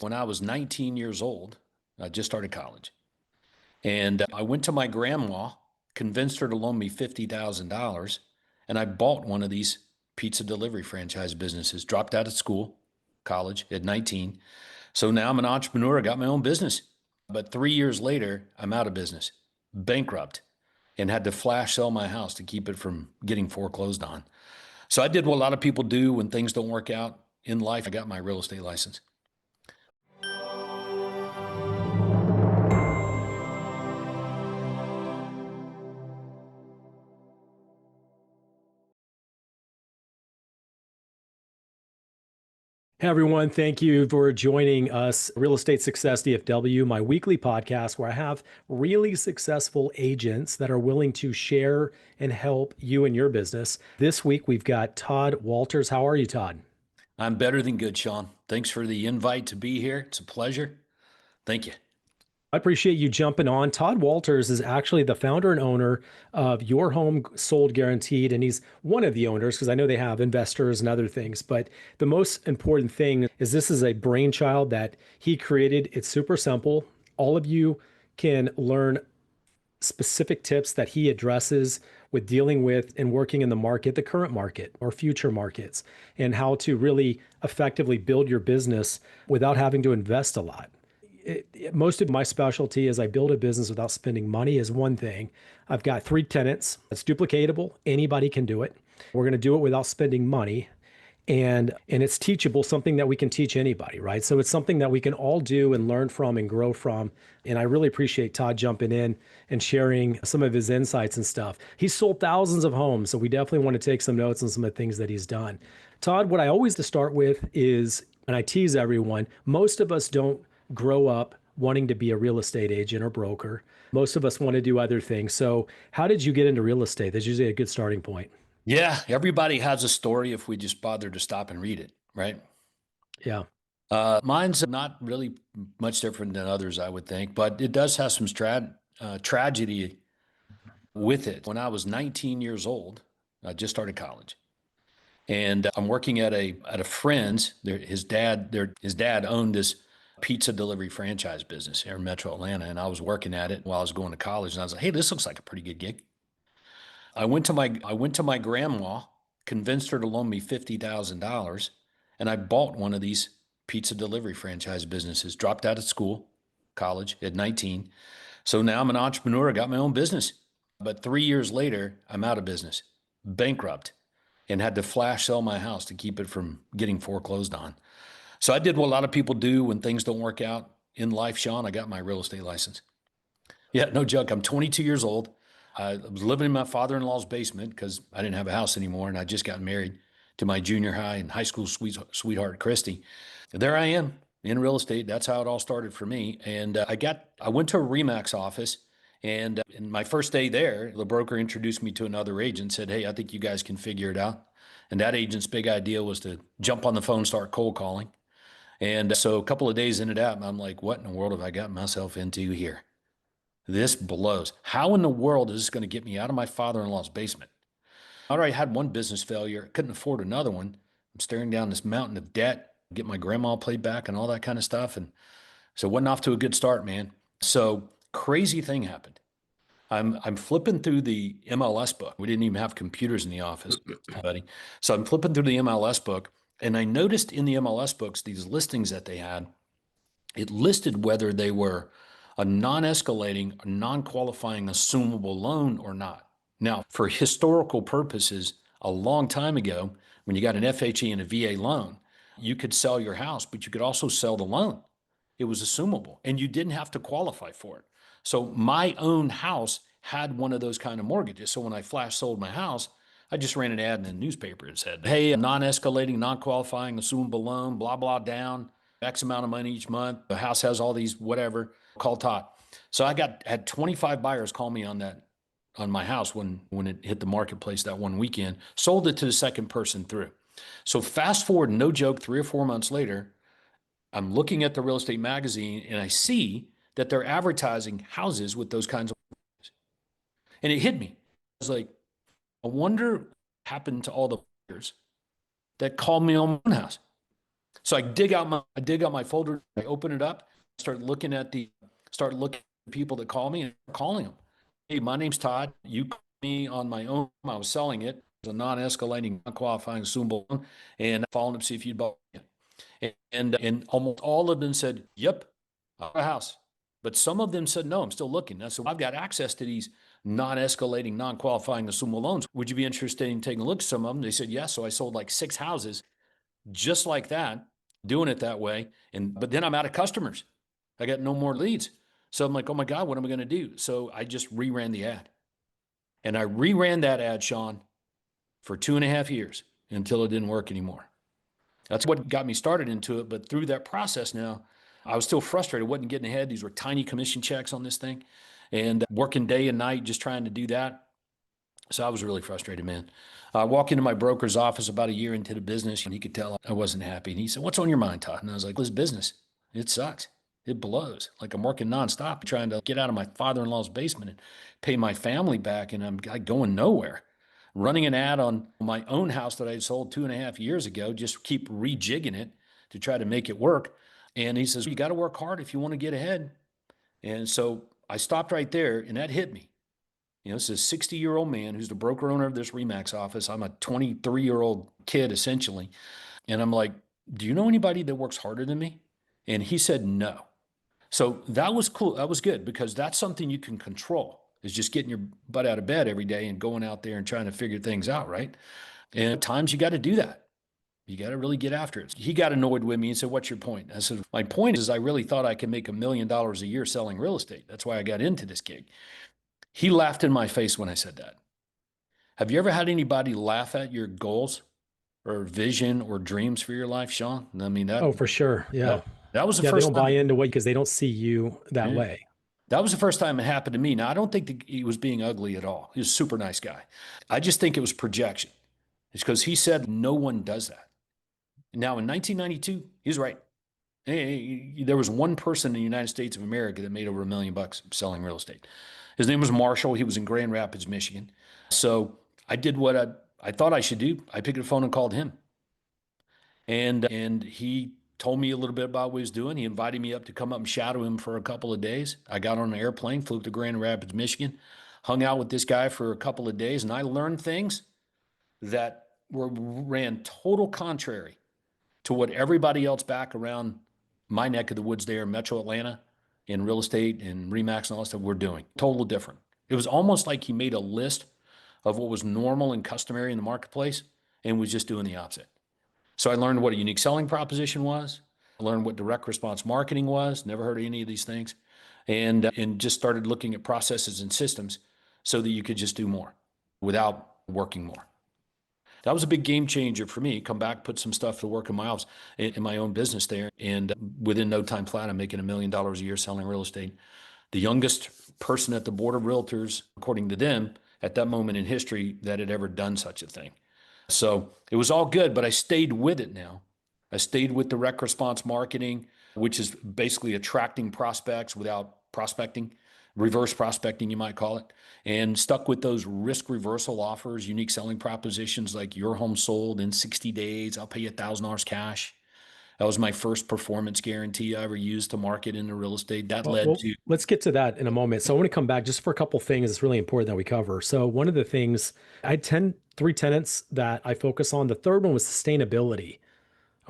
When I was 19 years old, I just started college. And I went to my grandma, convinced her to loan me $50,000, and I bought one of these pizza delivery franchise businesses, dropped out of school, college at 19. So now I'm an entrepreneur. I got my own business. But 3 years later, I'm out of business, bankrupt, and had to flash sell my house to keep it from getting foreclosed on. So I did what a lot of people do when things don't work out in life. I got my real estate license. Hey everyone, thank you for joining us, Real Estate Success DFW, my weekly podcast where I have really successful agents that are willing to share and help you in your business. This week we've got Todd Walters. How are you, Todd? I'm better than good, Shaune. Thanks for the invite to be here. It's a pleasure. Thank you. I appreciate you jumping on. Todd Walters is actually the founder and owner of Your Home Sold Guaranteed, and he's one of the owners because I know they have investors and other things. But the most important thing is this is a brainchild that he created. It's super simple. All of you can learn specific tips that he addresses with dealing with and working in the market, the current market or future markets, and how to really effectively build your business without having to invest a lot. Most of my specialty is I build a business without spending money is one thing. I've got 3 tenets. It's duplicatable. Anybody can do it. We're going to do it without spending money. And it's teachable, something that we can teach anybody, right? So it's something that we can all do and learn from and grow from. And I really appreciate Todd jumping in and sharing some of his insights and stuff. He's sold thousands of homes, so we definitely want to take some notes on some of the things that he's done. Todd, what I always to start with is, and I tease everyone, most of us don't grow up wanting to be a real estate agent or broker. Most of us want to do other things. So how did you get into real estate? That's usually a good starting point. Yeah, everybody has a story if we just bother to stop and read it, right? Yeah. Mine's not really much different than others, I would think, but it does have some tragedy with it. When I was 19 years old, I just started college, and I'm working at a friend's. His dad owned this pizza delivery franchise business here in Metro Atlanta, and I was working at it while I was going to college, and I was like, "Hey, this looks like a pretty good gig." I went to my grandma, convinced her to loan me $50,000, and I bought one of these pizza delivery franchise businesses. Dropped out of school, college at 19. So now I'm an entrepreneur. I got my own business. But 3 years later, I'm out of business, bankrupt, and had to flash sell my house to keep it from getting foreclosed on. So I did what a lot of people do when things don't work out in life, Shaune. I got my real estate license. Yeah, no joke. I'm 22 years old. I was living in my father-in-law's basement because I didn't have a house anymore, and I just got married to my junior high and high school sweetheart, Christy. There I am in real estate. That's how it all started for me. And I went to a Remax office, and in my first day there, the broker introduced me to another agent, said, "Hey, I think you guys can figure it out." And that agent's big idea was to jump on the phone, start cold calling. And so a couple of days into that, I'm like, what in the world have I got myself into here? This blows. How in the world is this going to get me out of my father-in-law's basement? I already had one business failure, couldn't afford another one. I'm staring down this mountain of debt, get my grandma paid back and all that kind of stuff. And so it wasn't off to a good start, man. So crazy thing happened. I'm flipping through the MLS book. We didn't even have computers in the office, buddy. So I'm flipping through the MLS book, and I noticed in the MLS books, these listings that they had, it listed whether they were a non-escalating, non-qualifying assumable loan or not. Now, for historical purposes, a long time ago, when you got an FHE and a VA loan, you could sell your house, but you could also sell the loan. It was assumable, and you didn't have to qualify for it. So my own house had one of those kind of mortgages. So when I flash sold my house, I just ran an ad in the newspaper and said, "Hey, a non-escalating, non-qualifying, assumable loan, blah, blah, down, X amount of money each month. The house has all these, whatever, call Todd." So had 25 buyers call me on my house when it hit the marketplace that one weekend, sold it to the second person through. So fast forward, no joke, 3 or 4 months later, I'm looking at the real estate magazine and I see that they're advertising houses with those kinds of, and it hit me. I was like, I wonder what happened to all the buyers that called me on my own house. So I dig out my folder, I open it up, start looking at the people that call me and calling them. Hey, my name's Todd. You called me on my own. I was selling it. It was a non-escalating, non-qualifying assumable loan, and I followed up to see if you'd buy it. And almost all of them said, "Yep, I have a house." But some of them said, "No, I'm still looking." I said, "I've got access to these non-escalating, non-qualifying assumable loans. Would you be interested in taking a look at some of them?" They said, "Yes." So I sold like 6 houses just like that, doing it that way. But then I'm out of customers. I got no more leads. So I'm like, "Oh my God, what am I going to do?" So I just reran the ad. And I reran that ad, Shaune, for 2.5 years until it didn't work anymore. That's what got me started into it. But through that process now, I was still frustrated. I wasn't getting ahead. These were tiny commission checks on this thing and working day and night just trying to do that. So I was really frustrated, man. I walked into my broker's office about a year into the business, and he could tell I wasn't happy. And he said, "What's on your mind, Todd?" And I was like, "This business, it sucks. It blows. Like I'm working nonstop trying to get out of my father-in-law's basement and pay my family back, and I'm going nowhere. Running an ad on my own house that I had sold 2.5 years ago, just keep rejigging it to try to make it work." And he says, "You got to work hard if you want to get ahead." And so I stopped right there, and that hit me. This is a 60-year-old man who's the broker owner of this Remax office. I'm a 23-year-old kid, essentially. And I'm like, "Do you know anybody that works harder than me?" And he said, "No." So that was cool. That was good because that's something you can control, is just getting your butt out of bed every day and going out there and trying to figure things out, right? And at times you got to do that. You got to really get after it. He got annoyed with me and said, "What's your point?" I said, "My point is I really thought I could make $1 million a year selling real estate. That's why I got into this gig." He laughed in my face when I said that. Have you ever had anybody laugh at your goals or vision or dreams for your life, Shaune? I mean, Oh, for sure. that, Yeah. that was the Yeah. They first don't buy time. into what because they don't see you that Yeah. way. That was the first time it happened to me. Now, I don't think that he was being ugly at all. He was a super nice guy. I just think it was projection. It's because he said no one does that. Now, in 1992, he's right. There was one person in the United States of America that made over $1 million selling real estate. His name was Marshall. He was in Grand Rapids, Michigan. So I did what I thought I should do. I picked up the phone and called him. And he told me a little bit about what he was doing. He invited me up to come up and shadow him for a couple of days. I got on an airplane, flew to Grand Rapids, Michigan, hung out with this guy for a couple of days, and I learned things that ran total contrary to what everybody else back around my neck of the woods there in Metro Atlanta in real estate and Remax and all that stuff we're doing. Total different. It was almost like he made a list of what was normal and customary in the marketplace and was just doing the opposite. So I learned what a unique selling proposition was. I learned what direct response marketing was. Never heard of any of these things. And just started looking at processes and systems so that you could just do more without working more. That was a big game changer for me. Come back, put some stuff to work in my house, in my own business there. And within no time flat, I'm making $1 million a year selling real estate. The youngest person at the board of realtors, according to them, at that moment in history that had ever done such a thing. So it was all good, but I stayed with it now. I stayed with direct response marketing, which is basically attracting prospects without prospecting, reverse prospecting, you might call it, and stuck with those risk reversal offers, unique selling propositions like your home sold in 60 days. I'll pay you $1,000 cash. That was my first performance guarantee I ever used to market into real estate. That led Well, to, let's get to that in a moment. So I want to come back just for a couple things. It's really important that we cover. So one of the things I had three tenants that I focus on. The third one was sustainability.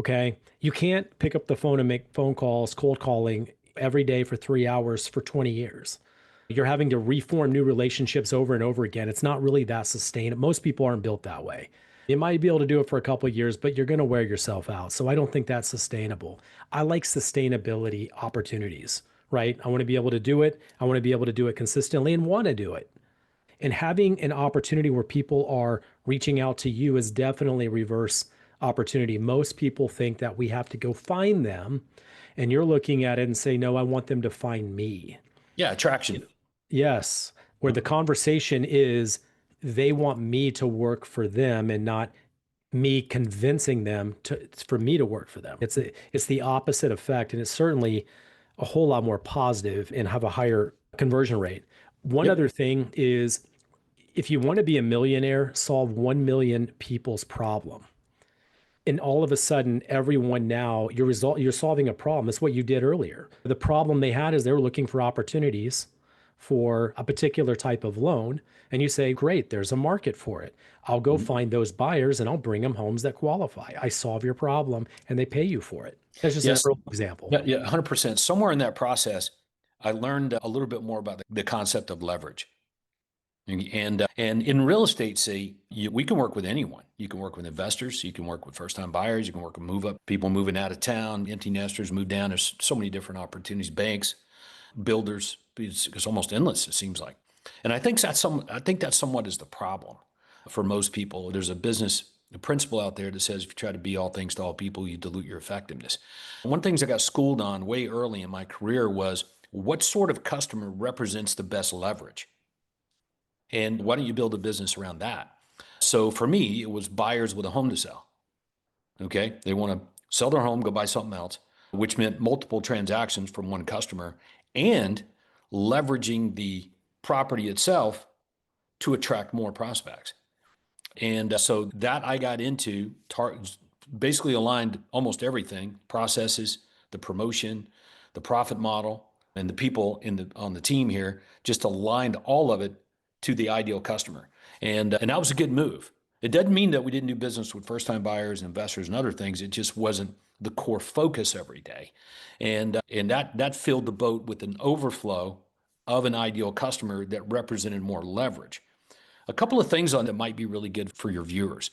Okay. You can't pick up the phone and make phone calls, cold calling every day for 3 hours for 20 years. You're having to reform new relationships over and over again. It's not really that sustainable. Most people aren't built that way. You might be able to do it for a couple of years, but you're going to wear yourself out. So I don't think that's sustainable. I like sustainability opportunities, right? I want to be able to do it. I want to be able to do it consistently and want to do it. And having an opportunity where people are reaching out to you is definitely a reverse opportunity. Most people think that we have to go find them, and you're looking at it and say, no, I want them to find me. yeah, attraction. Yes, where the conversation is they want me to work for them and not me convincing them to for me to work for them. It's the opposite effect, and it's certainly a whole lot more positive and have a higher conversion rate. One Yep. other thing is if you want to be a millionaire, solve 1 million people's problem. And all of a sudden, everyone now, you're solving a problem. It's what you did earlier. The problem they had is they were looking for opportunities for a particular type of loan. And you say, great, there's a market for it. I'll go Mhm. find those buyers and I'll bring them homes that qualify. I solve your problem and they pay you for it. That's just an Yes. early example. Yeah, 100%. Somewhere in that process, I learned a little bit more about the concept of leverage. And in real estate, say we can work with anyone. You can work with investors. You can work with first-time buyers. You can work with move up people moving out of town, empty nesters move down. There's so many different opportunities. Banks, builders. It's almost endless. It seems like, and I think that somewhat is the problem for most people. There's a principle out there that says if you try to be all things to all people, you dilute your effectiveness. One of the things I got schooled on way early in my career was what sort of customer represents the best leverage. And why don't you build a business around that? So for me, it was buyers with a home to sell. Okay. They want to sell their home, go buy something else, which meant multiple transactions from one customer and leveraging the property itself to attract more prospects. And so that I got into basically aligned almost everything, processes, the promotion, the profit model, and the people on the team here just aligned all of it to the ideal customer. And that was a good move. It doesn't mean that we didn't do business with first-time buyers, investors, and other things. It just wasn't the core focus every day. And that filled the boat with an overflow of an ideal customer that represented more leverage. A couple of things on that might be really good for your viewers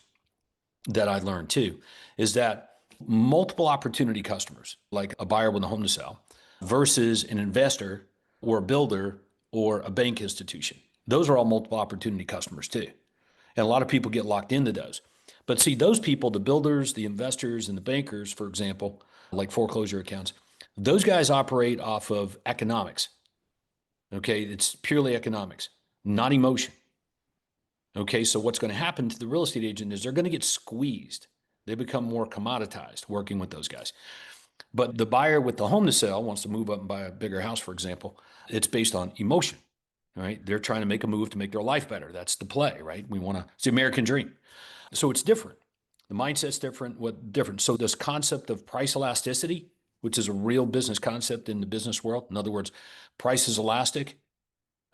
that I learned too is that multiple opportunity customers, like a buyer with a home to sell, versus an investor or a builder or a bank institution, those are all multiple opportunity customers too. And a lot of people get locked into those. But see, those people, the builders, the investors, and the bankers, for example, like foreclosure accounts, those guys operate off of economics. Okay. It's purely economics, not emotion. Okay, so what's going to happen to the real estate agent is they're going to get squeezed. They become more commoditized working with those guys. But the buyer with the home to sell wants to move up and buy a bigger house, for example. It's based on emotion, right? They're trying to make a move to make their life better. That's the play, right? It's the American dream. So it's different. The mindset's different. What different? So this concept of price elasticity, which is a real business concept in the business world. In other words, price is elastic.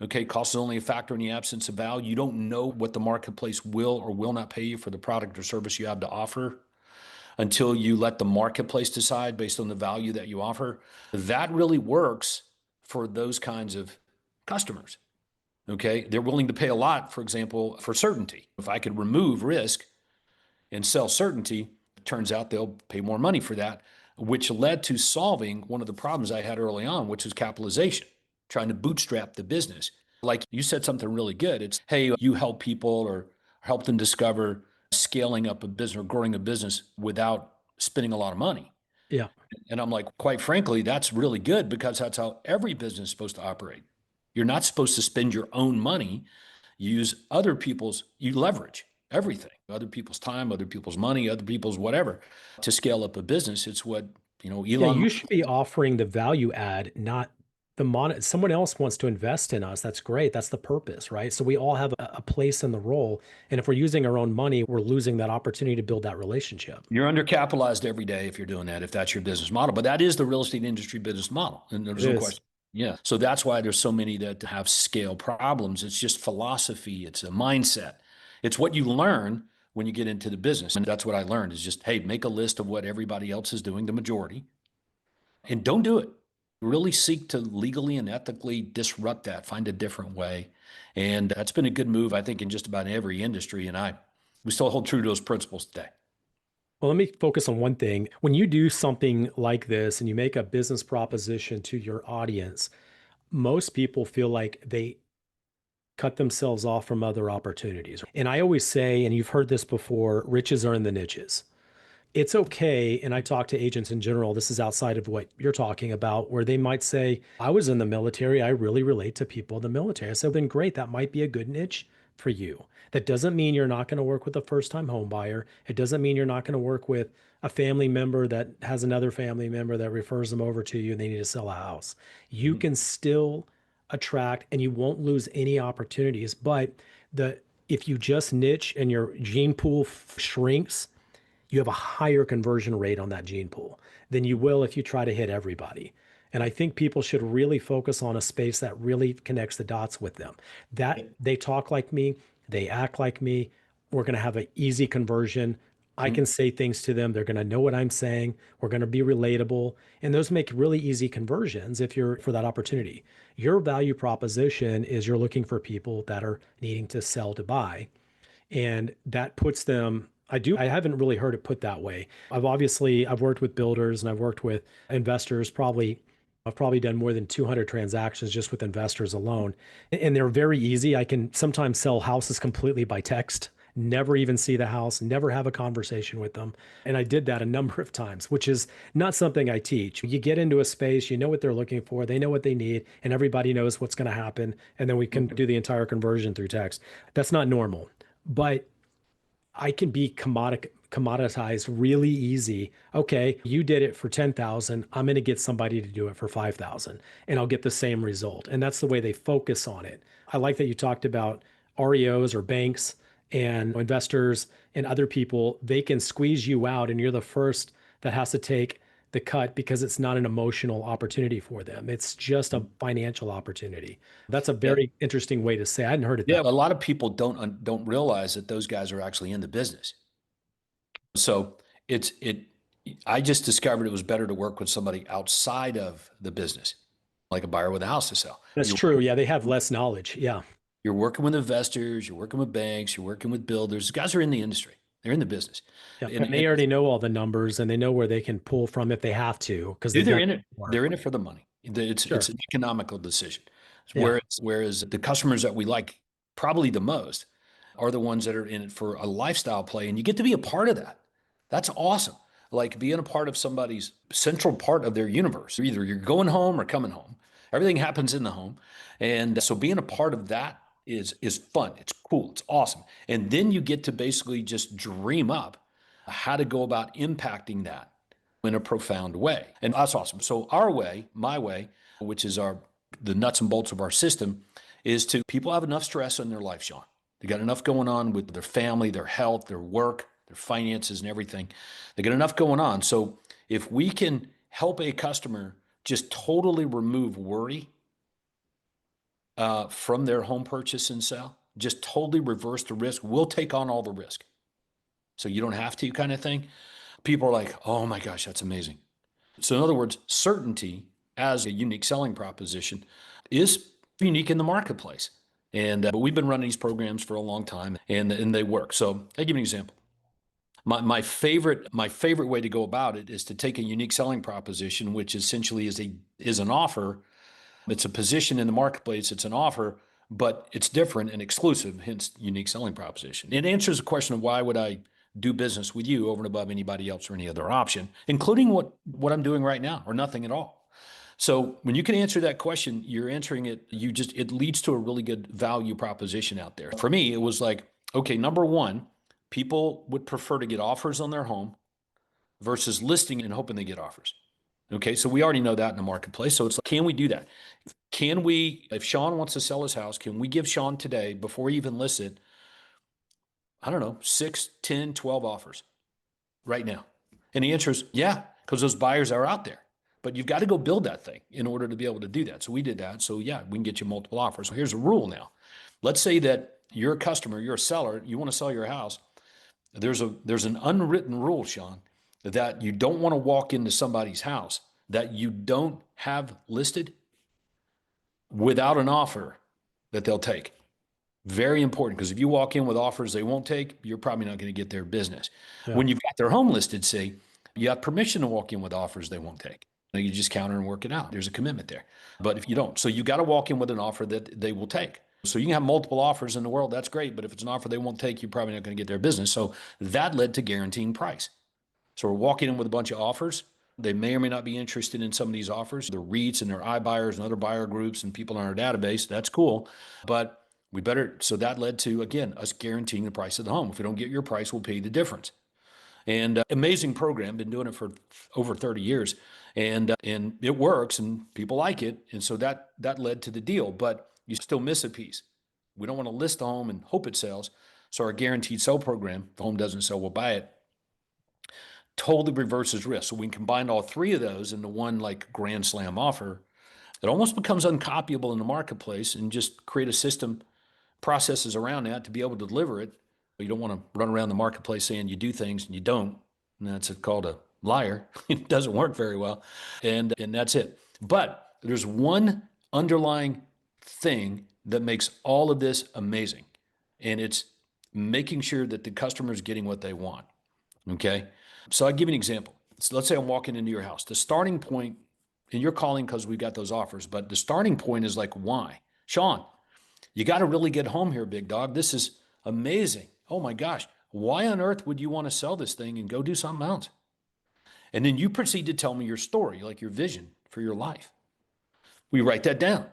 Okay, cost is only a factor in the absence of value. You don't know what the marketplace will or will not pay you for the product or service you have to offer until you let the marketplace decide based on the value that you offer. That really works for those kinds of customers. Okay, they're willing to pay a lot, for example, for certainty. If I could remove risk and sell certainty, it turns out they'll pay more money for that, which led to solving one of the problems I had early on, which was capitalization, trying to bootstrap the business. Like you said something really good. It's, hey, you help people or help them discover scaling up a business or growing a business without spending a lot of money. Yeah. And I'm like, quite frankly, that's really good because that's how every business is supposed to operate. You're not supposed to spend your own money, you leverage everything, other people's time, other people's money, other people's whatever to scale up a business. It's what, Yeah, Elon you Musk. should be offering the value add, not the someone else wants to invest in us. That's great. That's the purpose, right? So we all have a place in the role. And if we're using our own money, we're losing that opportunity to build that relationship. You're undercapitalized every day if you're doing that, if that's your business model. But that is the real estate industry business model. And It there's no is. question. Yeah. So that's why there's so many that have scale problems. It's just philosophy, it's a mindset. It's what you learn when you get into the business. And that's what I learned is just, hey, make a list of what everybody else is doing, the majority, and don't do it. Really seek to legally and ethically disrupt that, find a different way. And that's been a good move, I think, in just about every industry. And we still hold true to those principles today. Well, let me focus on one thing. When you do something like this and you make a business proposition to your audience, most people feel like they cut themselves off from other opportunities. And I always say, and you've heard this before, riches are in the niches. It's okay. And I talk to agents in general. This is outside of what you're talking about, where they might say, I was in the military. I really relate to people in the military. I said, then great. That might be a good niche for you. That doesn't mean you're not going to work with a first time home buyer. It doesn't mean you're not going to work with a family member that has another family member that refers them over to you and they need to sell a house. You Mhm. can still attract and you won't lose any opportunities. But if you just niche and your gene pool shrinks, you have a higher conversion rate on that gene pool than you will if you try to hit everybody. And I think people should really focus on a space that really connects the dots with them. That they talk like me, they act like me. We're going to have an easy conversion. I Mhm. can say things to them. They're going to know what I'm saying. We're going to be relatable. And those make really easy conversions if you're for that opportunity. Your value proposition is you're looking for people that are needing to sell to buy. And that puts them, I haven't really heard it put that way. I've worked with builders and I've worked with investors. I've probably done more than 200 transactions just with investors alone. And they're very easy. I can sometimes sell houses completely by text, never even see the house, never have a conversation with them. And I did that a number of times, which is not something I teach. You get into a space, you know what they're looking for, they know what they need, and everybody knows what's going to happen. And then we can do the entire conversion through text. That's not normal. But I can be commoditized really easy. Okay, you did it for 10,000. I'm going to get somebody to do it for 5,000 and I'll get the same result. And that's the way they focus on it. I like that you talked about REOs or banks and investors and other people. They can squeeze you out and you're the first that has to take the cut because it's not an emotional opportunity for them. It's just a financial opportunity. That's a Yeah. very interesting way to say. I hadn't heard it Yeah, that a lot of people don't realize that those guys are actually in the business. So it's it. I just discovered it was better to work with somebody outside of the business, like a buyer with a house to sell. That's true. Yeah, they have less knowledge. Yeah. You're working with investors, you're working with banks, you're working with builders. Guys are in the industry. They're in the business. Yeah. And, And they and already know all the numbers and they know where they can pull from if they have to because dude, they've they're done in it it. before. They're in it for the money. It's Sure. an economical decision. Yeah. Whereas the customers that we like probably the most are the ones that are in it for a lifestyle play, and you get to be a part of that. That's awesome. Like being a part of somebody's central part of their universe. Either you're going home or coming home. Everything happens in the home, and so being a part of that is fun. It's cool. It's awesome. And then you get to basically just dream up how to go about impacting that in a profound way. And that's awesome. So our way, my way, which is the nuts and bolts of our system, is to people have enough stress in their life, Shaune. They got enough going on with their family, their health, their work, their finances, and everything. They got enough going on. So if we can help a customer just totally remove worry from their home purchase and sale, just totally reverse the risk, we'll take on all the risk. So you don't have to, kind of thing. People are like, oh my gosh, that's amazing. So, in other words, certainty as a unique selling proposition is unique in the marketplace. And but we've been running these programs for a long time, and they work. So, I'll give you an example. My favorite way to go about it is to take a unique selling proposition, which essentially is an offer. It's a position in the marketplace. It's an offer, but it's different and exclusive. Hence, unique selling proposition. It answers the question of why would I do business with you over and above anybody else or any other option, including what I'm doing right now or nothing at all. So when you can answer that question, you're answering it. It leads to a really good value proposition out there. For me, it was like, okay, number one, people would prefer to get offers on their home versus listing and hoping they get offers. Okay, so we already know that in the marketplace. So it's like, can we do that? Can we, if Shaune wants to sell his house, can we give Shaune today, before he even lists it, I don't know, 6, 10, 12 offers right now? And the answer is yeah, because those buyers are out there. But you've got to go build that thing in order to be able to do that. So we did that. So yeah, we can get you multiple offers. So here's a rule now. Let's say that you're a customer, you're a seller, you want to sell your house. There's an unwritten rule, Shaune, that you don't want to walk into somebody's house that you don't have listed without an offer that they'll take. Very important, because if you walk in with offers they won't take, you're probably not going to get their business. Yeah. When you've got their home listed, say, you have permission to walk in with offers they won't take. You just counter and work it out. There's a commitment there. But if you don't, so you got to walk in with an offer that they will take. So you can have multiple offers in the world, that's great. But if it's an offer they won't take, you're probably not going to get their business. So that led to guaranteeing price. So we're walking in with a bunch of offers. They may or may not be interested in some of these offers. They're REITs and they're iBuyers and other buyer groups and people in our database. That's cool. But so that led to, again, us guaranteeing the price of the home. If we don't get your price, we'll pay you the difference. And amazing program, been doing it for over 30 years. And it works and people like it. And so that led to the deal, but you still miss a piece. We don't want to list the home and hope it sells. So our guaranteed sell program, if the home doesn't sell, we'll buy it. totally reverses risk. So we combine all three of those into one like grand slam offer. It almost becomes uncopyable in the marketplace, and just create a system, processes around that to be able to deliver it. You don't want to run around the marketplace saying you do things and you don't. And that's called a liar. It doesn't work very well. And that's it. But there's one underlying thing that makes all of this amazing. And it's making sure that the customer is getting what they want. Okay. So I'll give you an example. So let's say I'm walking into your house. The starting point, and you're calling because we got those offers, but the starting point is like, why? Shaune, you got to really get home here, big dog. This is amazing. Oh my gosh. Why on earth would you want to sell this thing and go do something else? And then you proceed to tell me your story, like your vision for your life. We write that down.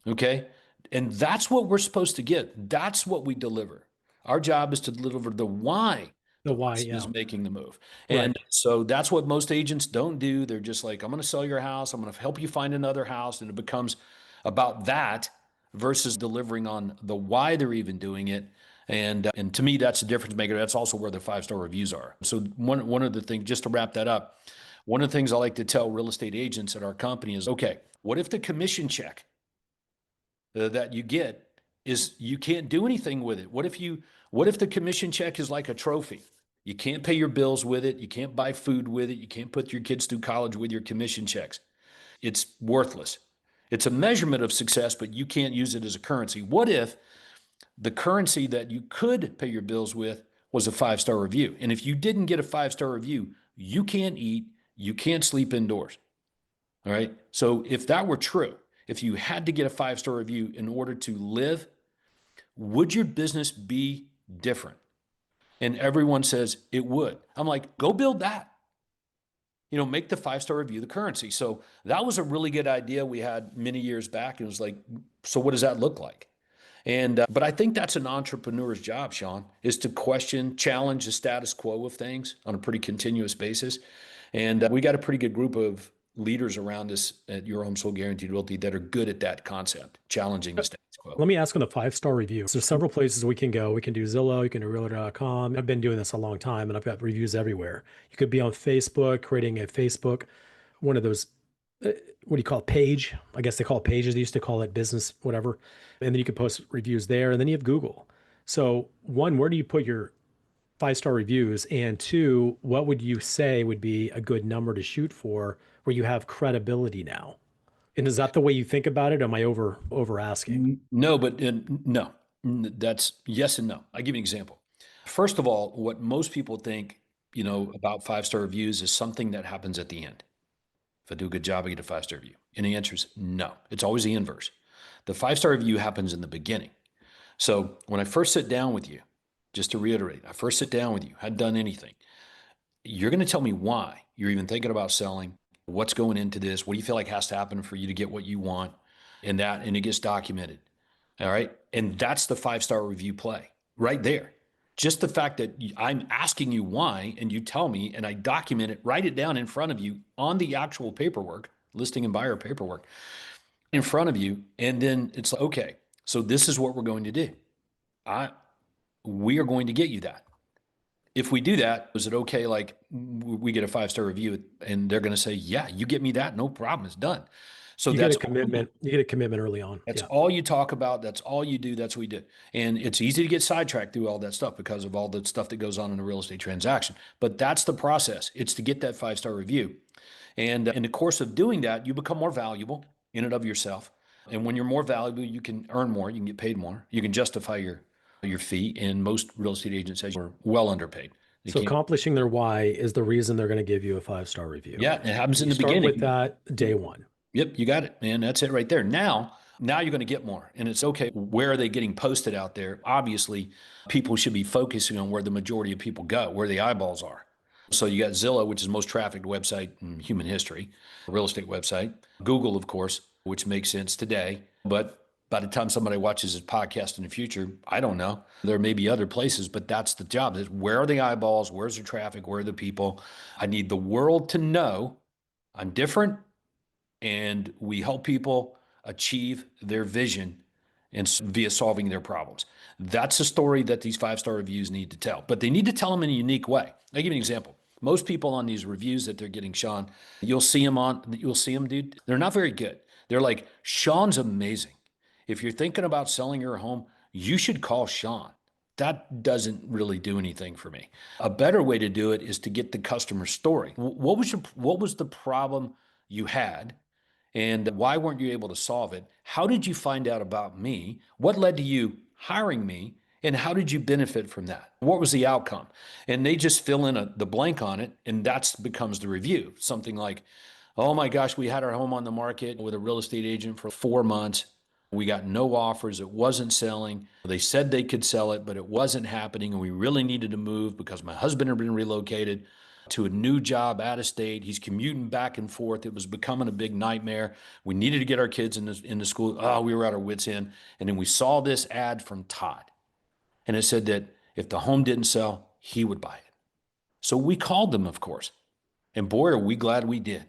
Okay. And that's what we're supposed to get. That's what we deliver. Our job is to deliver the why The the why, person yeah. is making the move. Right. And so that's what most agents don't do. They're just like, I'm going to sell your house. I'm going to help you find another house. And it becomes about that versus delivering on the why they're even doing it. And to me, that's the difference maker. That's also where the 5-star reviews are. So one of the things, just to wrap that up, one of the things I like to tell real estate agents at our company is, okay, what if the commission check that you get is you can't do anything with it? What if the commission check is like a trophy? You can't pay your bills with it. You can't buy food with it. You can't put your kids through college with your commission checks. It's worthless. It's a measurement of success, but you can't use it as a currency. What if the currency that you could pay your bills with was a 5-star review? And if you didn't get a 5-star review, you can't eat, you can't sleep indoors. All right. So if that were true, if you had to get a 5-star review in order to live, would your business be different? And everyone says it would. I'm like, go build that. Make the 5-star review the currency. So that was a really good idea we had many years back. It was like, so what does that look like? But I think that's an entrepreneur's job, Shaune, is to question, challenge the status quo of things on a pretty continuous basis. And we got a pretty good group of leaders around us at Your Home Sold Guaranteed Realty that are good at that concept, challenging the status quo. Let me ask on the 5-star reviews. There's several places we can go. We can do Zillow, you can do Realtor.com. I've been doing this a long time and I've got reviews everywhere. You could be on Facebook, creating a Facebook, one of those, what do you call it, page? I guess they call it pages. They used to call it business, whatever. And then you can post reviews there. And then you have Google. So one, where do you put your 5-star reviews? And two, what would you say would be a good number to shoot for where you have credibility now? And is that the way you think about it? Am I over asking? No, but no, that's yes and no. I'll give you an example. First of all, what most people think, about 5-star reviews is something that happens at the end. If I do a good job, I get a 5-star review. And the answer is no. It's always the inverse. The 5-star review happens in the beginning. So when I first sit down with you, just to reiterate, I first sit down with you, hadn't done anything. You're going to tell me why you're even thinking about selling, what's going into this, what do you feel like has to happen for you to get what you want, and it gets documented. All right. And that's the 5-star review play right there. Just the fact that I'm asking you why, and you tell me, and I document it, write it down in front of you on the actual paperwork, listing and buyer paperwork in front of you. And then it's like, okay, so this is what we're going to do. We are going to get you that. If we do that, is it okay? Like we get a 5-star review and they're going to say, yeah, you get me that. No problem. It's done. So You get that's a commitment. You get a commitment early on. that's Yeah. all you talk about. That's all you do. That's what we do. And it's easy to get sidetracked through all that stuff because of all the stuff that goes on in a real estate transaction. But that's the process. It's to get that 5-star review. And in the course of doing that, you become more valuable in and of yourself. And when you're more valuable, you can earn more. You can get paid more. You can justify your fee. And most real estate agents, as you're well underpaid. They So can't. accomplishing their why is the reason they're going to give you a 5-star review. Yeah, it happens in You the start with beginning. that day one. Yep, you got it, man. That's it right there. Now you're going to get more. And it's okay. Where are they getting posted out there? Obviously, people should be focusing on where the majority of people go, where the eyeballs are. So you got Zillow, which is the most trafficked website in human history, a real estate website. Google, of course, which makes sense today. But by the time somebody watches this podcast in the future, I don't know. There may be other places, but that's the job. Where are the eyeballs? Where's the traffic? Where are the people? I need the world to know I'm different, and we help people achieve their vision and via solving their problems. That's the story that these 5-star reviews need to tell, but they need to tell them in a unique way. I'll give you an example. Most people on these reviews that they're getting, Shaune, you'll see them, dude. They're not very good. They're like, Sean's amazing. If you're thinking about selling your home, you should call Shaune. That doesn't really do anything for me. A better way to do it is to get the customer story. What was the problem you had? And why weren't you able to solve it? How did you find out about me? What led to you hiring me? And how did you benefit from that? What was the outcome? And they just fill in the blank on it, and that becomes the review. Something like, oh my gosh, we had our home on the market with a real estate agent for 4 months. We got no offers. It wasn't selling. They said they could sell it, but it wasn't happening. And we really needed to move because my husband had been relocated to a new job out of state. He's commuting back and forth. It was becoming a big nightmare. We needed to get our kids into school. Oh, we were at our wits' end. And then we saw this ad from Todd. And it said that if the home didn't sell, he would buy it. So we called them, of course. And boy, are we glad we did.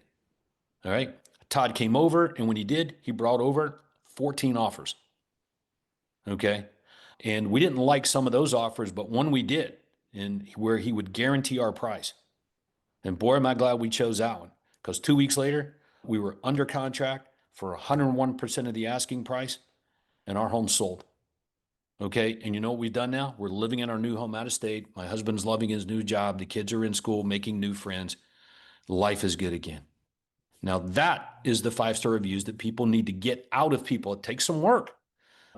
All right. Todd came over, and when he did, he brought over 14 offers. Okay. And we didn't like some of those offers, but one we did, and where he would guarantee our price. And boy, am I glad we chose that one, because 2 weeks later, we were under contract for 101% of the asking price, and our home sold. Okay. And you know what we've done now? We're living in our new home out of state. My husband's loving his new job. The kids are in school, making new friends. Life is good again. Now, that is the 5-star reviews that people need to get out of people. It takes some work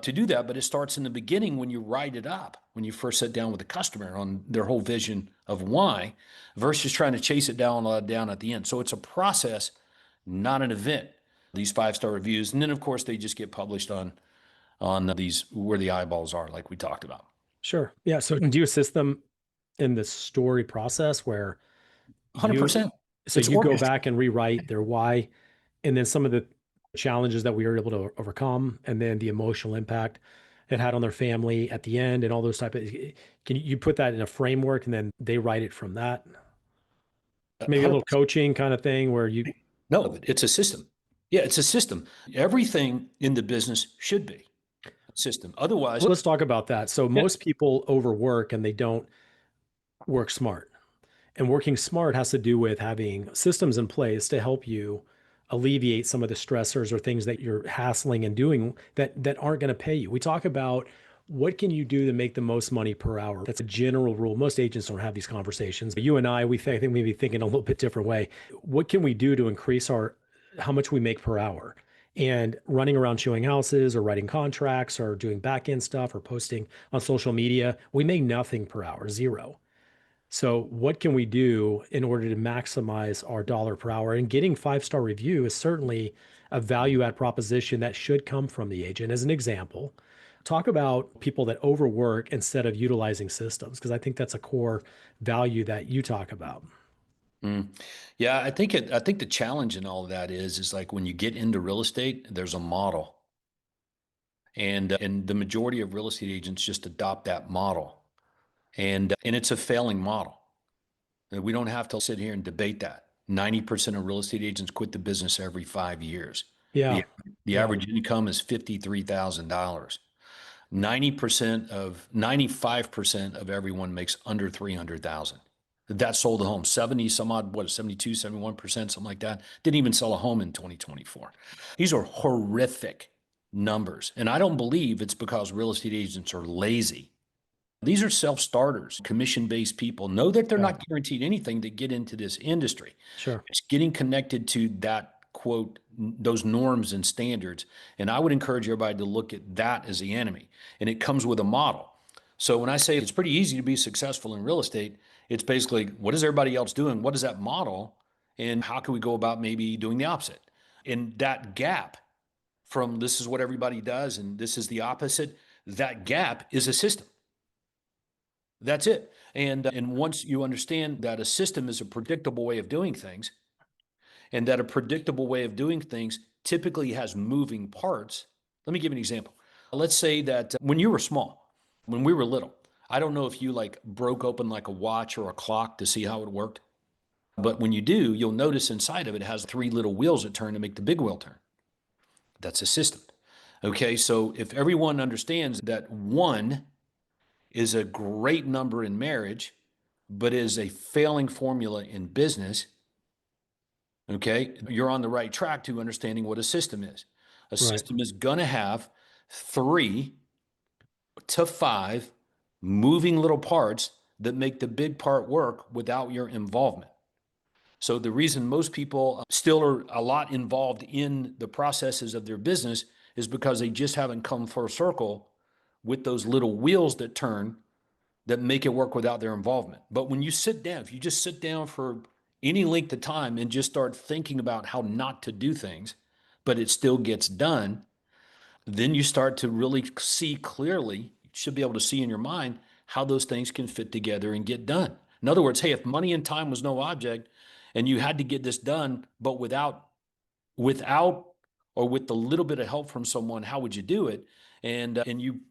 to do that, but it starts in the beginning when you write it up, when you first sit down with the customer on their whole vision of why, versus trying to chase it down at the end. So it's a process, not an event, these 5-star reviews. And then, of course, they just get published on these where the eyeballs are, like we talked about. Sure. Yeah. So do you assist them in the story process where you, 100%. so It's you go orchestrated. back and rewrite their why, and then some of the challenges that we were able to overcome, and then the emotional impact it had on their family at the end, and all those type of, can you put that in a framework and then they write it from that? Maybe a little 100%. coaching kind of thing where you, No, it's a system. Yeah, it's a system. Everything in the business should be a system. Otherwise, well, let's talk about that. So yeah, most people overwork and they don't work smart. And working smart has to do with having systems in place to help you alleviate some of the stressors or things that you're hassling and doing that aren't going to pay you. We talk about what can you do to make the most money per hour? That's a general rule. Most agents don't have these conversations. But you and I, I think maybe think in a little bit different way. What can we do to increase our how much we make per hour? And running around showing houses or writing contracts or doing back end stuff or posting on social media, we make nothing per hour, zero. So, what can we do in order to maximize our dollar per hour? And getting 5-star review is certainly a value add proposition that should come from the agent. As an example, talk about people that overwork instead of utilizing systems, because I think that's a core value that you talk about. mm. Yeah, I think the challenge in all of that is like when you get into real estate, there's a model, and the majority of real estate agents just adopt that model, and it's a failing model. And we don't have to sit here and debate that. 90% of real estate agents quit the business every 5 years. Yeah. The the Yeah. average income is $53,000. 95% of everyone makes under 300,000. That sold a home. 70 some odd, what, 72, 71%, something like that. Didn't even sell a home in 2024. These are horrific numbers. And I don't believe it's because real estate agents are lazy. These are self-starters, commission-based people. Know that they're Yeah. not guaranteed anything to get into this industry. Sure. It's getting connected to that quote, those norms and standards. And I would encourage everybody to look at that as the enemy. And it comes with a model. So when I say it's pretty easy to be successful in real estate, it's basically what is everybody else doing? What is that model? And how can we go about maybe doing the opposite? And that gap from this is what everybody does and this is the opposite, that gap is a system. That's it. And once you understand that a system is a predictable way of doing things, and that a predictable way of doing things typically has moving parts. Let me give you an example. Let's say that when you were small, when we were little, I don't know if you like broke open like a watch or a clock to see how it worked, but when you do, you'll notice inside of it has 3 little wheels that turn to make the big wheel turn. That's a system. Okay, so if everyone understands that one is a great number in marriage, but is a failing formula in business, okay, you're on the right track to understanding what a system is. A Right. system is going to have 3 to 5 moving little parts that make the big part work without your involvement. So the reason most people still are a lot involved in the processes of their business is because they just haven't come full circle with those little wheels that turn that make it work without their involvement. But when you sit down, if you just sit down for any length of time and just start thinking about how not to do things, but it still gets done, then you start to really see clearly, you should be able to see in your mind how those things can fit together and get done. In other words, hey, if money and time was no object and you had to get this done, but without or with a little bit of help from someone, how would you do it? And you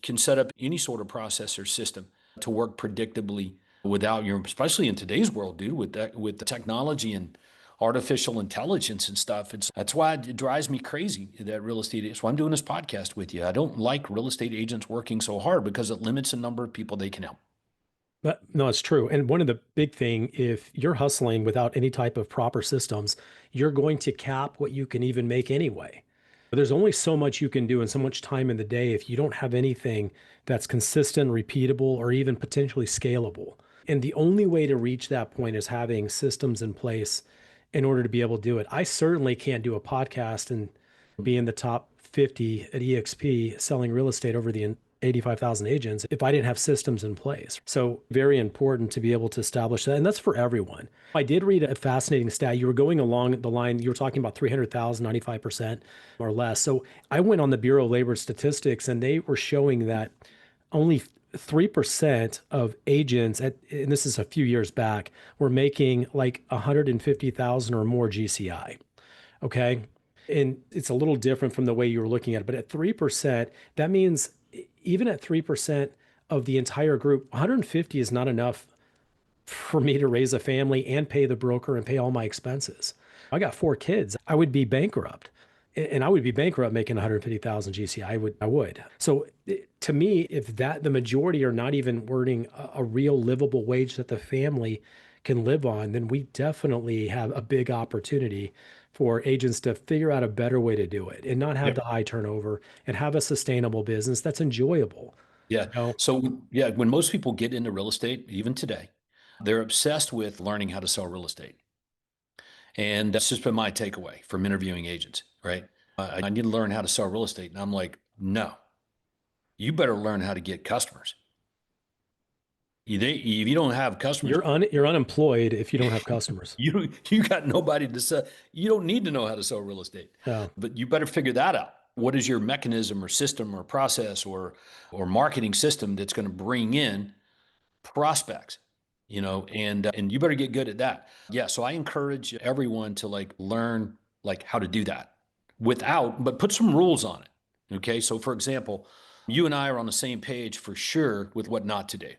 can set up any sort of process or system to work predictably without your, especially in today's world, dude, with the technology and artificial intelligence and stuff. That's why it drives me crazy that real estate. That's why I'm doing this podcast with you. I don't like real estate agents working so hard because it limits the number of people they can help. But no, it's true. And one of the big thing, if you're hustling without any type of proper systems, you're going to cap what you can even make anyway. There's only so much you can do and so much time in the day if you don't have anything that's consistent, repeatable, or even potentially scalable. And the only way to reach that point is having systems in place in order to be able to do it. I certainly can't do a podcast and be in the top 50 at EXP selling real estate over the 85,000 agents if I didn't have systems in place. So very important to be able to establish that. And that's for everyone. I did read a fascinating stat. You were going along the line, you were talking about 300,000, 95% or less. So I went on the Bureau of Labor Statistics and they were showing that only 3% of agents and this is a few years back, were making like 150,000 or more GCI. Okay. And it's a little different from the way you were looking at it. But at 3%, that means even at 3% of the entire group, 150 is not enough for me to raise a family and pay the broker and pay all my expenses. I got 4 kids. I would be bankrupt. And I would be bankrupt making 150,000 GCI. I would. So to me, if that the majority are not even earning a real livable wage that the family can live on, then we definitely have a big opportunity for agents to figure out a better way to do it and not have Yep. the high turnover and have a sustainable business that's enjoyable. Yeah. You know, So, yeah, when most people get into real estate, even today, they're obsessed with learning how to sell real estate. And that's just been my takeaway from interviewing agents, right? I need to learn how to sell real estate. And I'm like, no, you better learn how to get customers. If you don't have customers, you're unemployed if you don't have customers. you got nobody to sell. You don't need to know how to sell real estate, Yeah. but you better figure that out. What is your mechanism or system or process or marketing system that's going to bring in prospects, and you better get good at that. Yeah, so I encourage everyone to like learn like how to do that but put some rules on it. Okay, so for example, you and I are on the same page for sure with what not to do,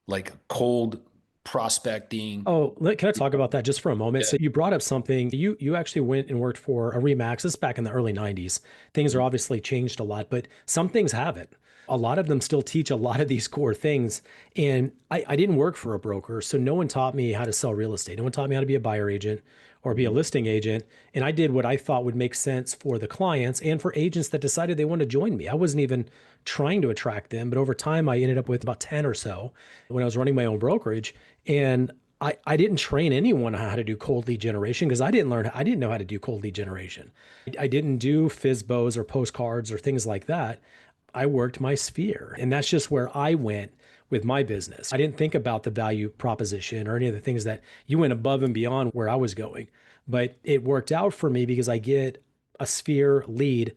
like cold prospecting. Oh, can I talk about that just for a moment? Yeah. So you brought up something. You actually went and worked for a Remax. This is back in the early 90s. Things are obviously changed a lot, but some things haven't. A lot of them still teach a lot of these core things. And I didn't work for a broker, so no one taught me how to sell real estate. No one taught me how to be a buyer agent or be a Mhm. listing agent. And I did what I thought would make sense for the clients and for agents that decided they wanted to join me. I wasn't even trying to attract them, but over time I ended up with about 10 or so when I was running my own brokerage. And I didn't train anyone on how to do cold lead generation because I didn't know how to do cold lead generation. I didn't do FISBOs or postcards or things like that. I worked my sphere. And that's just where I went with my business. I didn't think about the value proposition or any of the things that you went above and beyond where I was going. But it worked out for me because I get a sphere lead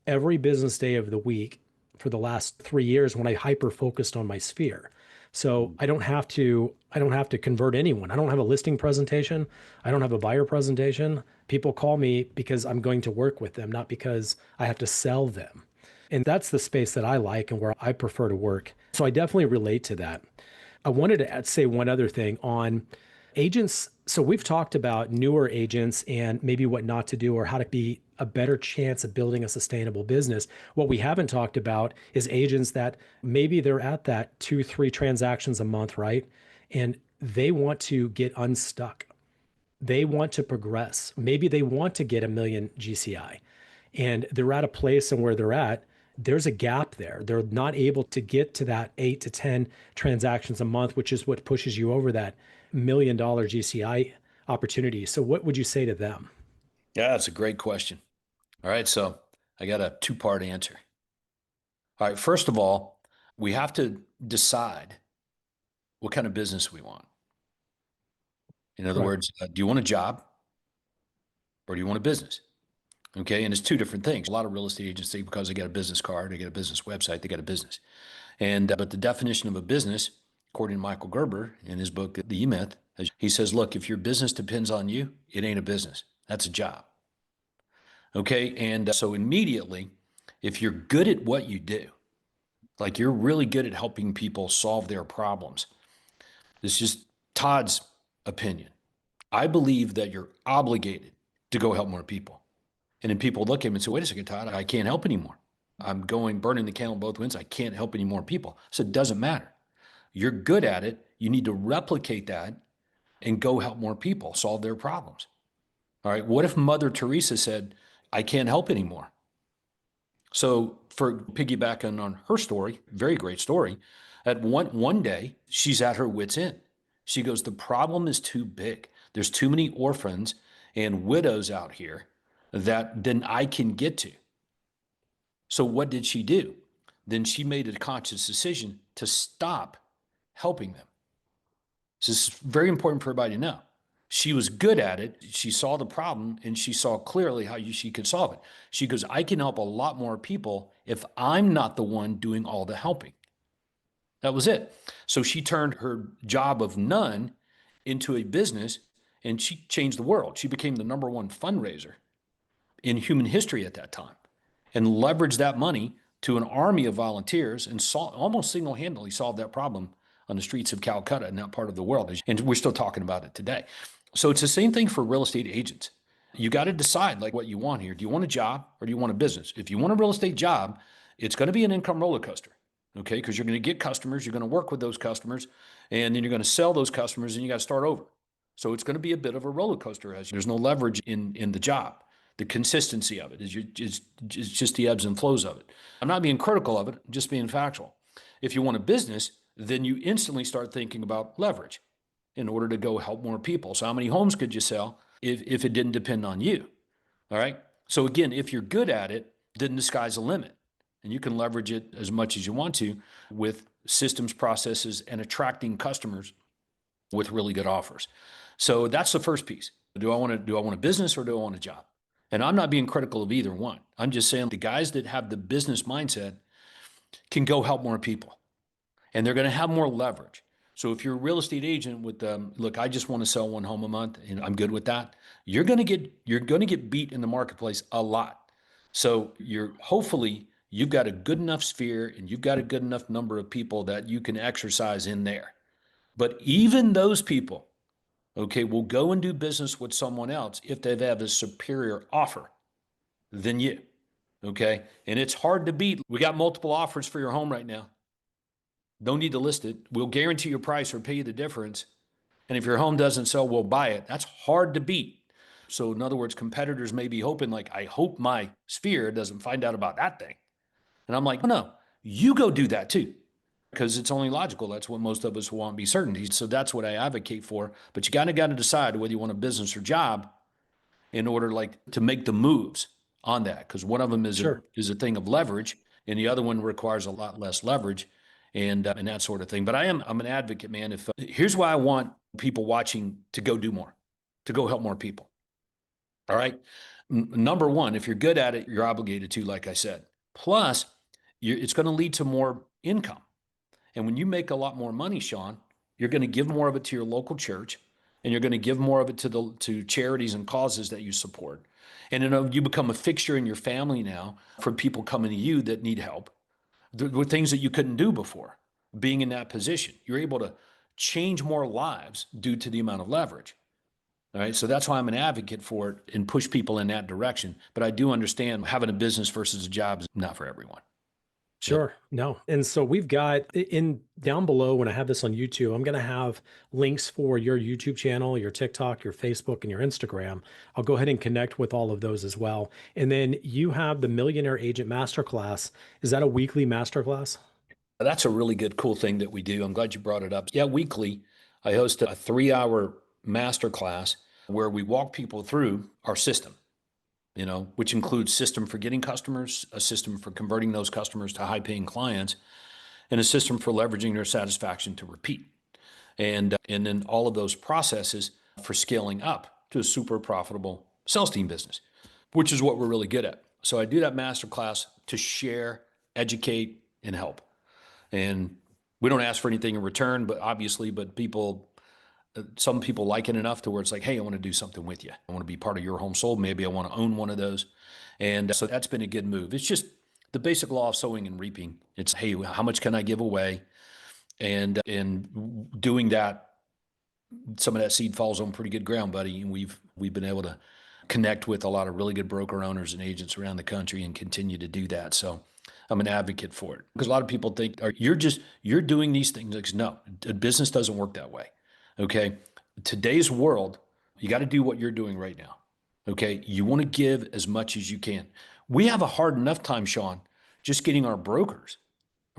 every business day of the week for the last 3 years when I hyper focused on my sphere. So I don't have to convert anyone. I don't have a listing presentation. I don't have a buyer presentation. People call me because I'm going to work with them, not because I have to sell them. And that's the space that I like and where I prefer to work. So I definitely relate to that. I wanted to say one other thing on agents. So we've talked about newer agents and maybe what not to do or how to be a better chance of building a sustainable business. What we haven't talked about is agents that maybe they're at that 2, 3 transactions a month, right? and they want to get unstuck. They want to progress. Maybe they want to get a million GCI, and they're at a place and where they're at, there's a gap there. They're not able to get to that 8 to 10 transactions a month, which is what pushes you over that $1 million GCI opportunity. So what would you say to them? Yeah, that's a great question. All right. So I got a two-part answer. All right. First of all, we have to decide what kind of business we want. In other Right. words, do you want a job or do you want a business? Okay. And it's two different things. A lot of real estate agents think because they got a business card, they got a business website, they got a business. But the definition of a business, according to Michael Gerber in his book, The E-Myth, he says, look, if your business depends on you, it ain't a business. That's a job. Okay. So immediately, if you're good at what you do, like you're really good at helping people solve their problems, this is just Todd's opinion. I believe that you're obligated to go help more people. And then people look at him and say, wait a second, Todd, I can't help anymore. I'm going burning the candle both ends. I can't help any more people. So it doesn't matter. You're good at it. You need to replicate that and go help more people solve their problems. All right. What if Mother Teresa said, I can't help anymore? So for piggybacking on her story, very great story, at one day she's at her wit's end. She goes, the problem is too big. There's too many orphans and widows out here that then I can get to. So what did she do? Then she made a conscious decision to stop helping them. This is very important for everybody to know. She was good at it. She saw the problem and she saw clearly how she could solve it. She goes, I can help a lot more people if I'm not the one doing all the helping. That was it. So she turned her job of none into a business and she changed the world. She became the number one fundraiser in human history at that time and leveraged that money to an army of volunteers and almost single-handedly solved that problem on the streets of Calcutta in that part of the world. And we're still talking about it today. So it's the same thing for real estate agents. You got to decide like what you want here. Do you want a job or do you want a business? If you want a real estate job, it's going to be an income roller coaster. Okay. Because you're going to get customers, you're going to work with those customers, and then you're going to sell those customers and you got to start over. So it's going to be a bit of a roller coaster as there's no leverage in the job. The consistency of it is just the ebbs and flows of it. I'm not being critical of it, just being factual. If you want a business, then you instantly start thinking about leverage in order to go help more people. So how many homes could you sell if it didn't depend on you? All right. So again, if you're good at it, then the sky's the limit. And you can leverage it as much as you want to with systems, processes, and attracting customers with really good offers. So that's the first piece. Do I want a business or do I want a job? And I'm not being critical of either one. I'm just saying the guys that have the business mindset can go help more people and they're going to have more leverage. So if you're a real estate agent with, look, I just want to sell one home a month and I'm good with that. You're going to get beat in the marketplace a lot. So hopefully you've got a good enough sphere and you've got a good enough number of people that you can exercise in there. But even those people, okay, will go and do business with someone else if they have a superior offer than you. Okay. And it's hard to beat. We got multiple offers for your home right now. Don't need to list it. We'll guarantee your price or pay you the difference. And if your home doesn't sell, we'll buy it. That's hard to beat. So in other words, competitors may be hoping like, I hope my sphere doesn't find out about that thing. And I'm like, no, you go do that too. Because it's only logical. That's what most of us want, be certainty. So that's what I advocate for. But you got to decide whether you want a business or job in order to make the moves on that. Because one of them is Sure. a thing of leverage, and the other one requires a lot less leverage, and that sort of thing. But I'm an advocate, man. If here's why I want people watching to go do more, to go help more people. All right. Number one, if you're good at it, you're obligated to, like I said. Plus, it's going to lead to more income. And when you make a lot more money, Shaune, you're going to give more of it to your local church, and you're going to give more of it to charities and causes that you support. And you become a fixture in your family now for people coming to you that need help with things that you couldn't do before. Being in that position, you're able to change more lives due to the amount of leverage. All right. So that's why I'm an advocate for it and push people in that direction. But I do understand having a business versus a job is not for everyone. Sure. No. And so we've got in down below when I have this on YouTube, I'm going to have links for your YouTube channel, your TikTok, your Facebook, and your Instagram. I'll go ahead and connect with all of those as well. And then you have the Millionaire Agent Masterclass. Is that a weekly masterclass? That's a really good, cool thing that we do. I'm glad you brought it up. Yeah, weekly, I host a 3 hour masterclass where we walk people through our system, which includes system for getting customers, a system for converting those customers to high paying clients, and a system for leveraging their satisfaction to repeat. And then all of those processes for scaling up to a super profitable sales team business, which is what we're really good at. So I do that masterclass to share, educate, and help. And we don't ask for anything in return, but some people like it enough to where it's like, hey, I want to do something with you. I want to be part of your home sold. Maybe I want to own one of those. And so that's been a good move. It's just the basic law of sowing and reaping. It's, hey, how much can I give away? And doing that, some of that seed falls on pretty good ground, buddy. And we've been able to connect with a lot of really good broker owners and agents around the country and continue to do that. So I'm an advocate for it because a lot of people think you're doing these things. Like, no, business doesn't work that way. Okay. Today's world, you got to do what you're doing right now. Okay. You want to give as much as you can. We have a hard enough time, Shaune, just getting our broker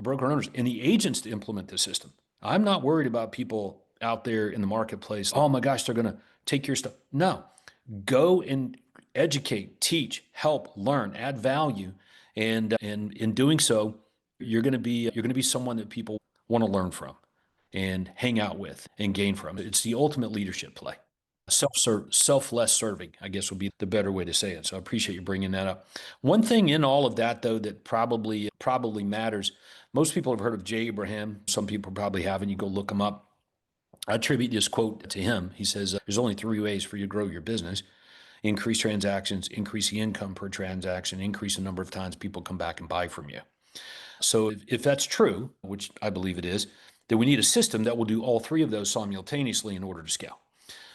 owners and the agents to implement the system. I'm not worried about people out there in the marketplace. Oh my gosh, they're going to take your stuff. No, go and educate, teach, help, learn, add value. And in doing so, you're going to be someone that people want to learn from and hang out with and gain from. It's the ultimate leadership play. Selfless serving, I guess would be the better way to say it. So I appreciate you bringing that up. One thing in all of that, though, that probably matters. Most people have heard of Jay Abraham. Some people probably haven't. You go look him up. I attribute this quote to him. He says, there's only three ways for you to grow your business: increase transactions, increase the income per transaction, increase the number of times people come back and buy from you. So if that's true, which I believe it is, then we need a system that will do all three of those simultaneously in order to scale.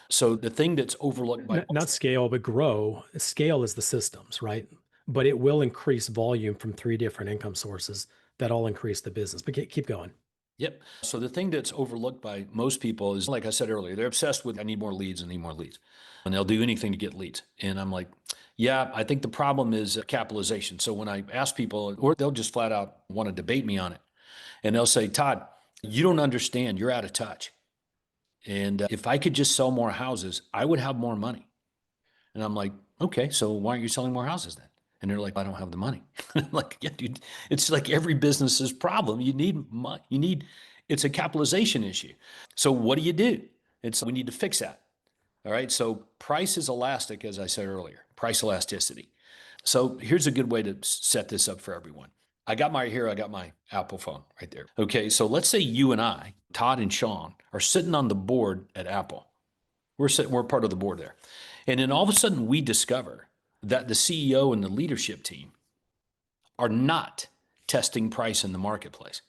So the thing that's overlooked by Not scale, but grow. Scale is the systems, right? But it will increase volume from three different income sources that all increase the business. But keep going. Yep. So the thing that's overlooked by most people is, like I said earlier, they're obsessed with, I need more leads, I need more leads. And they'll do anything to get leads. And I'm like, yeah, I think the problem is capitalization. So when I ask people, or they'll just flat out want to debate me on it, and they'll say, Todd, you don't understand, you're out of touch. And if I could just sell more houses, I would have more money. And I'm like, okay, so why aren't you selling more houses then? And they're like, I don't have the money. I'm like, yeah, dude, it's like every business's problem. You need money. It's a capitalization issue. So what do? We need to fix that. All right. So price is elastic, as I said earlier, price elasticity. So here's a good way to set this up for everyone. I got my Apple phone right there. Okay. So let's say you and I, Todd and Shaune, are sitting on the board at Apple. We're part of the board there. And then all of a sudden we discover that the CEO and the leadership team are not testing price in the marketplace.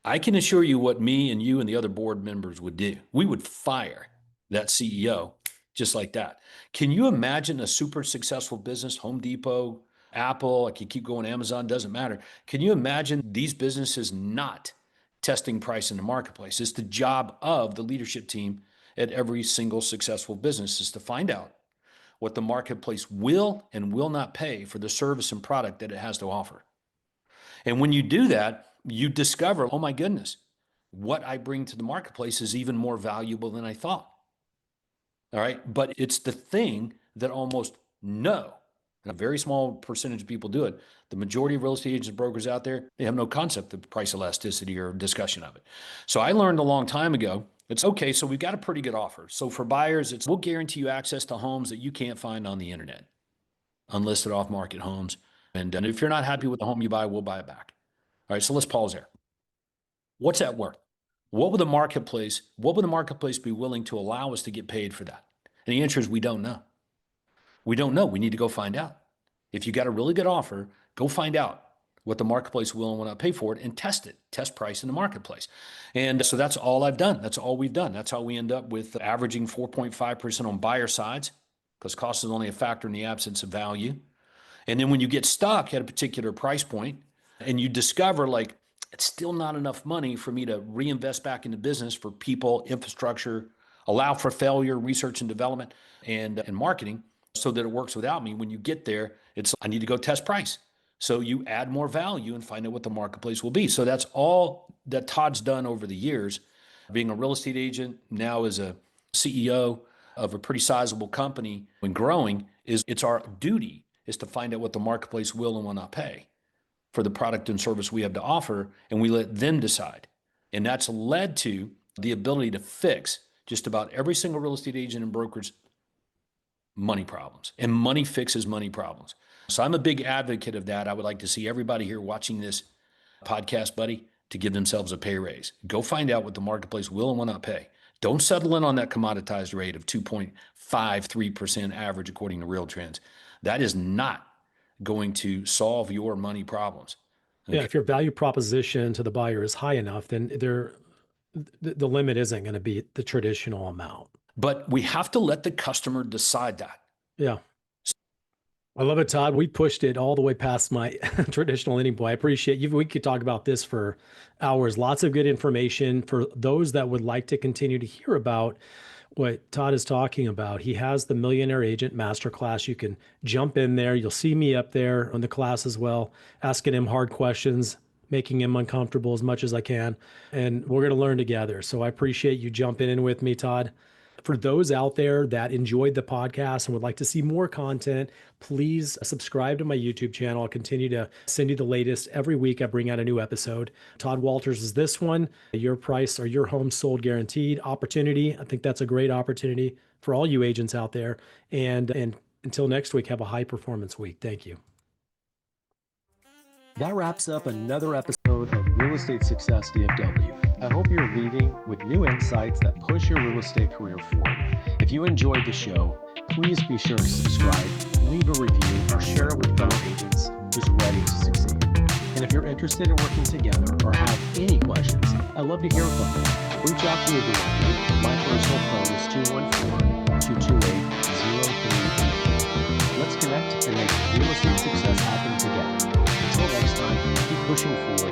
I can assure you what me and you and the other board members would do. We would fire that CEO just like that. Can you imagine a super successful business, Home Depot, Apple, I could keep going, Amazon, doesn't matter. Can you imagine these businesses not testing price in the marketplace? It's the job of the leadership team at every single successful business is to find out what the marketplace will and will not pay for the service and product that it has to offer. And when you do that, you discover, oh my goodness, what I bring to the marketplace is even more valuable than I thought. All right. But it's the thing that almost a very small percentage of people do it. The majority of real estate agents and brokers out there, they have no concept of price elasticity or discussion of it. So I learned a long time ago, it's okay. So we've got a pretty good offer. So for buyers, we'll guarantee you access to homes that you can't find on the internet, unlisted off market homes. And if you're not happy with the home you buy, we'll buy it back. All right. So let's pause there. What's that worth? What would the marketplace be willing to allow us to get paid for that? And the answer is we don't know. We don't know. We need to go find out. If you got a really good offer, go find out what the marketplace will and will not pay for it and test it, test price in the marketplace. And so that's all I've done. That's all we've done. That's how we end up with averaging 4.5% on buyer sides because cost is only a factor in the absence of value. And then when you get stuck at a particular price point and you discover like, it's still not enough money for me to reinvest back into business for people, infrastructure, allow for failure, research and development, and marketing so that it works without me. When you get there, it's I need to go test price. So you add more value and find out what the marketplace will be. So that's all that Todd's done over the years, being a real estate agent, now as a CEO of a pretty sizable company and growing, is it's our duty is to find out what the marketplace will and will not pay for the product and service we have to offer, and we let them decide. And that's led to the ability to fix just about every single real estate agent and broker's money problems. And money fixes money problems. So I'm a big advocate of that. I would like to see everybody here watching this podcast, buddy, to give themselves a pay raise. Go find out what the marketplace will and will not pay. Don't settle in on that commoditized rate of 2.53% average according to Real Trends. That is not going to solve your money problems. Yeah, if your value proposition to the buyer is high enough, then the limit isn't going to be the traditional amount. But we have to let the customer decide that. Yeah. I love it, Todd. We pushed it all the way past my traditional inning boy. I appreciate you. We could talk about this for hours. Lots of good information for those that would like to continue to hear about what Todd is talking about. He has the Millionaire Agent Masterclass. You can jump in there. You'll see me up there on the class as well, asking him hard questions, making him uncomfortable as much as I can. And we're going to learn together. So I appreciate you jumping in with me, Todd. For those out there that enjoyed the podcast and would like to see more content, please subscribe to my YouTube channel. I'll continue to send you the latest. Every week I bring out a new episode. Todd Walters is this one, Your Price or Your Home Sold Guaranteed opportunity. I think that's a great opportunity for all you agents out there. And until next week, have a high performance week. Thank you. That wraps up another episode of Real Estate Success DFW. I hope you're leaving with new insights that push your real estate career forward. If you enjoyed the show, please be sure to subscribe, leave a review, or share it with fellow agents who's ready to succeed. And if you're interested in working together or have any questions, I'd love to hear from you. Reach out to me directly. My personal phone is 214-228-0388. Let's connect and make real estate success happen together. Until next time, keep pushing forward.